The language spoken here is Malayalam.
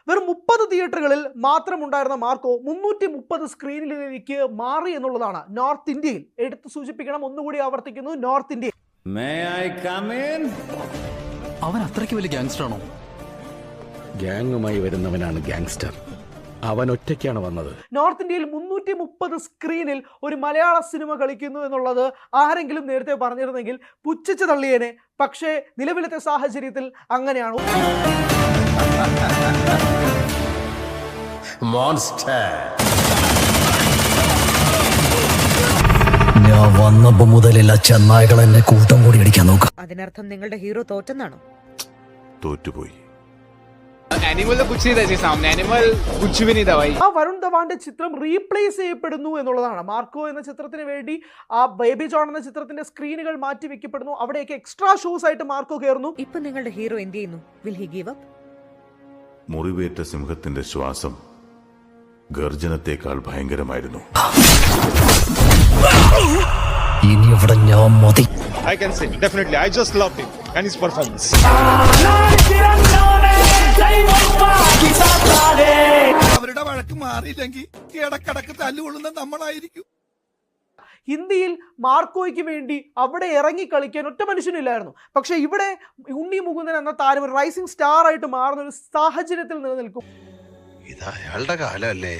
വെറും 30 തിയേറ്ററുകളിൽ മാത്രമുണ്ടായിരുന്ന മാർക്കോ 330 സ്ക്രീനിലേക്ക് മാറി എന്നുള്ളതാണ് നോർത്ത് ഇന്ത്യയിൽ. എടുത്തു സൂചിപ്പിക്കണം, ഒന്നുകൂടി ആവർത്തിക്കുന്നു, നോർത്ത് ഇന്ത്യയിൽ. അവൻ അത്രയ്ക്ക് വലിയ ഗാങ്സ്റ്റർ ആണോ? ഗ്യാങ്ങുമായി വരുന്നവനാണ് ഗാങ്സ്റ്റർ. അവൻ ഒറ്റയ്ക്കാണ് വന്നത്. നോർത്ത് ഇന്ത്യയിൽ 330 സ്ക്രീനിൽ ഒരു മലയാള സിനിമ കളിക്കുന്നു എന്നുള്ളത് ആരെങ്കിലും നേരത്തെ പറഞ്ഞിരുന്നെങ്കിൽ പുച്ഛിച്ച് തള്ളിയേനെ. പക്ഷേ നിലവിലത്തെ സാഹചര്യത്തിൽ അങ്ങനെയാണ്. ഞാൻ വന്നപ്പോ മുതലില്ല ചെന്നായകൾ എന്നെ കൂട്ടം കൂടി അടിക്കാൻ നോക്കാം. അതിനർത്ഥം നിങ്ങളുടെ ഹീറോ തോറ്റെന്നാണോ? തോറ്റുപോയി. ആ വരുൺ ധവാന്റെ ചിത്രം റീപ്ലേസ് ചെയ്യപ്പെടുന്നു എന്നുള്ളതാണ്. മാർക്കോ എന്ന ചിത്രത്തിന് വേണ്ടി ആ ബേബി ജോൺ എന്ന ചിത്രത്തിന്റെ സ്ക്രീനുകൾ മാറ്റി വെക്കപ്പെടുന്നു. അവിടെയൊക്കെ എക്സ്ട്രാ ഷോസ് ആയിട്ട് മാർക്കോ കയറുന്നു. ഇപ്പൊ നിങ്ങളുടെ ഹീറോ എന്ത് ചെയ്യുന്നു? Will he give up? മുറിവേറ്റ സിംഹത്തിന്റെ ശ്വാസം ഗർജനത്തെക്കാൾ ഭയങ്കരമായിരുന്നു. ഇനി ഇവിടെ ഞാൻ മതി. I can say definitely I just loved him and his performance. അവരുടെ വഴക്ക് മാറിയില്ലെങ്കിൽ ഇടക്കിടക്ക് തല്ലുകൊള്ളുന്ന നമ്മളായിരിക്കും. ഹിന്ദിയിൽ മാർക്കോയ്ക്ക് വേണ്ടി അവിടെ ഇറങ്ങി കളിക്കാൻ ഒറ്റ മനുഷ്യനില്ലായിരുന്നു. പക്ഷെ ഇവിടെ ഉണ്ണി മുകുന്ദൻ എന്ന താരം ഒരു റൈസിംഗ് സ്റ്റാർ ആയിട്ട് മാറുന്ന ഒരു സാഹചര്യത്തിൽ നിലനിൽക്കും. ഇത് അയാളുടെ കാലമല്ലേ?